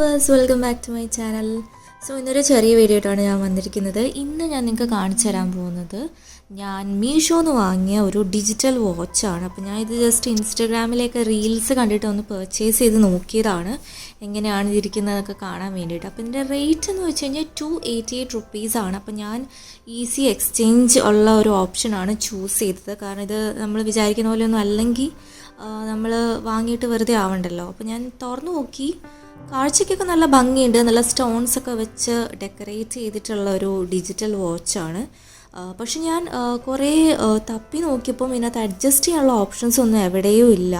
Viewers, welcome back to my channel. ഇന്നൊരു ചെറിയ video ആയിട്ടാണ് ഞാൻ വന്നിരിക്കുന്നത്. ഇന്ന് ഞാൻ നിങ്ങൾക്ക് കാണിച്ചു തരാൻ പോകുന്നത് ഞാൻ മീഷോന്ന് വാങ്ങിയ ഒരു ഡിജിറ്റൽ വാച്ചാണ്. അപ്പോൾ ഞാൻ ഇത് ജസ്റ്റ് ഇൻസ്റ്റഗ്രാമിലേക്ക് റീൽസ് കണ്ടിട്ട് ഒന്ന് പർച്ചേസ് ചെയ്ത് നോക്കിയതാണ് എങ്ങനെയാണ് ഇതിരിക്കുന്നതൊക്കെ കാണാൻ വേണ്ടിയിട്ട്. അപ്പോൾ ഇതിൻ്റെ റേറ്റ് എന്ന് വെച്ച് കഴിഞ്ഞാൽ 288 റുപ്പീസാണ്. അപ്പോൾ ഞാൻ ഈസി എക്സ്ചേഞ്ച് ഉള്ള ഒരു ഓപ്ഷനാണ് ചൂസ് ചെയ്തത്. കാരണം ഇത് നമ്മൾ വിചാരിക്കുന്ന പോലെ ഒന്നും അല്ലെങ്കിൽ നമ്മൾ വാങ്ങിയിട്ട് വെറുതെ ആവണ്ടല്ലോ. അപ്പോൾ ഞാൻ തുറന്നു നോക്കി, കാഴ്ചയ്ക്കൊക്കെ നല്ല ഭംഗിയുണ്ട്, നല്ല സ്റ്റോൺസൊക്കെ വെച്ച് ഡെക്കറേറ്റ് ചെയ്തിട്ടുള്ള ഒരു ഡിജിറ്റൽ വാച്ചാണ്. പക്ഷെ ഞാൻ കുറേ തപ്പി നോക്കിയപ്പം ഇതിനകത്ത് അഡ്ജസ്റ്റ് ചെയ്യാനുള്ള ഓപ്ഷൻസ് ഒന്നും എവിടെയും ഇല്ല.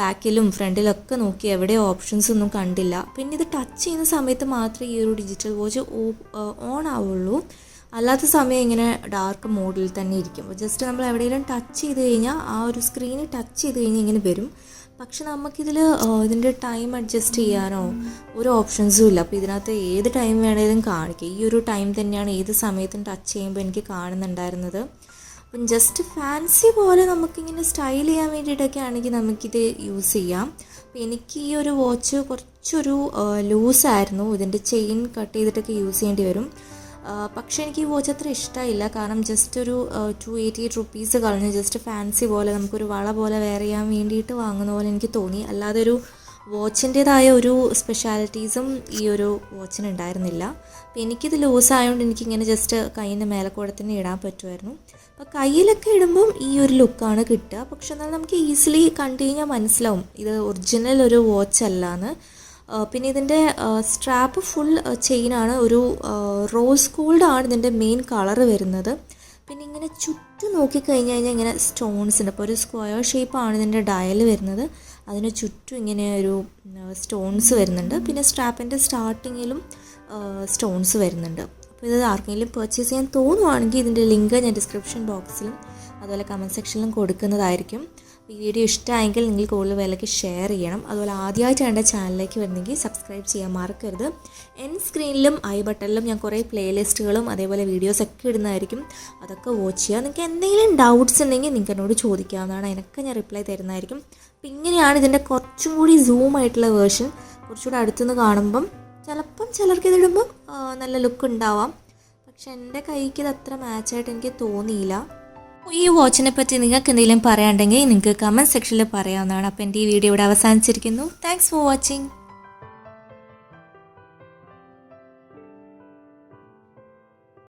ബാക്കിലും ഫ്രണ്ടിലൊക്കെ നോക്കി എവിടെയോ ഓപ്ഷൻസ് ഒന്നും കണ്ടില്ല. പിന്നെ ഇത് ടച്ച് ചെയ്യുന്ന സമയത്ത് മാത്രമേ ഈ ഒരു ഡിജിറ്റൽ വാച്ച് ഓൺ ആവുള്ളൂ. അല്ലാത്ത സമയം ഇങ്ങനെ ഡാർക്ക് മോഡിൽ തന്നെ ഇരിക്കും. ജസ്റ്റ് നമ്മൾ എവിടെയെങ്കിലും ടച്ച് ചെയ്ത് കഴിഞ്ഞാൽ ആ ഒരു സ്ക്രീനിൽ ടച്ച് ചെയ്ത് കഴിഞ്ഞാൽ ഇങ്ങനെ വരും. പക്ഷെ നമുക്കിതിൽ ഇതിൻ്റെ ടൈം അഡ്ജസ്റ്റ് ചെയ്യാനോ ഒരു ഓപ്ഷൻസും ഇല്ല. അപ്പോൾ ഇതിനകത്ത് ഏത് ടൈം വേണമെങ്കിലും കാണിക്കുക. ഈ ഒരു ടൈം തന്നെയാണ് ഏത് സമയത്തും ടച്ച് ചെയ്യുമ്പോൾ എനിക്ക് കാണുന്നുണ്ടായിരുന്നത്. അപ്പം ജസ്റ്റ് ഫാൻസി പോലെ നമുക്കിങ്ങനെ സ്റ്റൈൽ ചെയ്യാൻ വേണ്ടിയിട്ടൊക്കെ ആണെങ്കിൽ നമുക്കിത് യൂസ് ചെയ്യാം. അപ്പോൾ എനിക്ക് ഈ ഒരു വാച്ച് കുറച്ചൊരു ലൂസായിരുന്നു. ഇതിൻ്റെ ചെയിൻ കട്ട് ചെയ്തിട്ടൊക്കെ യൂസ് ചെയ്യേണ്ടി വരും. പക്ഷേ എനിക്ക് ഈ വാച്ച് അത്ര ഇഷ്ടമായില്ല. കാരണം ജസ്റ്റ് ഒരു 288 റുപ്പീസ് കളഞ്ഞ് ജസ്റ്റ് ഫാൻസി പോലെ നമുക്കൊരു വള പോലെ വെയർ ചെയ്യാൻ വേണ്ടിയിട്ട് വാങ്ങുന്ന പോലെ എനിക്ക് തോന്നി. അല്ലാതെ ഒരു വാച്ചിൻ്റേതായ ഒരു സ്പെഷ്യാലിറ്റീസും ഈ ഒരു വാച്ചിന് ഉണ്ടായിരുന്നില്ല. അപ്പോൾ എനിക്കിത് ലൂസ് ആയതുകൊണ്ട് എനിക്കിങ്ങനെ ജസ്റ്റ് കയ്യിൻ്റെ മേലക്കൂടെ തന്നെ ഇടാൻ പറ്റുമായിരുന്നു. അപ്പോൾ കയ്യിലൊക്കെ ഇടുമ്പം ഈ ഒരു ലുക്കാണ് കിട്ടുക. പക്ഷെ എന്നാൽ നമുക്ക് ഈസിലി കണ്ടു കഴിഞ്ഞാൽ മനസ്സിലാവും ഇത് ഒറിജിനൽ ഒരു വാച്ച് അല്ലാന്ന്. പിന്നെ ഇതിൻ്റെ സ്ട്രാപ്പ് ഫുൾ ചെയിനാണ്. ഒരു റോസ് ഗോൾഡ് ആണ് ഇതിൻ്റെ മെയിൻ കളറ് വരുന്നത്. പിന്നെ ഇങ്ങനെ ചുറ്റും നോക്കിക്കഴിഞ്ഞ് കഴിഞ്ഞാൽ ഇങ്ങനെ സ്റ്റോൺസ് ഉണ്ട്. അപ്പോൾ ഒരു സ്ക്വയർ ഷേപ്പാണ് ഇതിൻ്റെ ഡയൽ വരുന്നത്. അതിന് ചുറ്റും ഇങ്ങനെ ഒരു സ്റ്റോൺസ് വരുന്നുണ്ട്. പിന്നെ സ്ട്രാപ്പിൻ്റെ സ്റ്റാർട്ടിങ്ങിലും സ്റ്റോൺസ് വരുന്നുണ്ട്. അപ്പോൾ ഇത് ആർക്കെങ്കിലും പർച്ചേസ് ചെയ്യാൻ തോന്നുവാണെങ്കിൽ ഇതിൻ്റെ ലിങ്ക് ഞാൻ ഡിസ്ക്രിപ്ഷൻ ബോക്സിലും അതുപോലെ കമൻറ്റ് സെക്ഷനിലും കൊടുക്കുന്നതായിരിക്കും. ഈ വീഡിയോ ഇഷ്ടമായെങ്കിൽ നിങ്ങൾ കൂടുതൽ വിലയ്ക്ക് ഷെയർ ചെയ്യണം. അതുപോലെ ആദ്യമായിട്ടാണ് എൻ്റെ ചാനലിലേക്ക് വരുന്നെങ്കിൽ സബ്സ്ക്രൈബ് ചെയ്യാൻ മറക്കരുത്. സ്ക്രീനിലും ഐ ബട്ടണിലും ഞാൻ കുറേ പ്ലേലിസ്റ്റുകളും അതേപോലെ വീഡിയോസൊക്കെ ഇടുന്നതായിരിക്കും. അതൊക്കെ വാച്ച് ചെയ്യുക. നിങ്ങൾക്ക് എന്തെങ്കിലും ഡൗട്ട്സ് ഉണ്ടെങ്കിൽ നിങ്ങൾക്ക് എന്നോട് ചോദിക്കാവുന്നതാണ്. അതിനൊക്കെ ഞാൻ റിപ്ലൈ തരുന്നതായിരിക്കും. അപ്പോൾ ഇങ്ങനെയാണ് ഇതിൻ്റെ കുറച്ചും കൂടി സൂം ആയിട്ടുള്ള വേർഷൻ. കുറച്ചുകൂടി അടുത്തുനിന്ന് കാണുമ്പം ചിലപ്പം ചിലർക്ക് ഇതിടുമ്പം നല്ല ലുക്ക് ഉണ്ടാവാം. പക്ഷെ എൻ്റെ കൈക്ക് ഇത് അത്ര മാച്ചായിട്ട് എനിക്ക് തോന്നിയില്ല. ഈ വാച്ചിനെ പറ്റി നിങ്ങൾക്ക് എന്തെങ്കിലും പറയാനുണ്ടെങ്കിൽ നിങ്ങൾക്ക് കമൻറ്റ് സെക്ഷനിൽ പറയാവുന്നതാണ്. അപ്പോൾ എൻ്റെ ഈ വീഡിയോ ഇവിടെ അവസാനിച്ചിരിക്കുന്നു. Thanks for watching.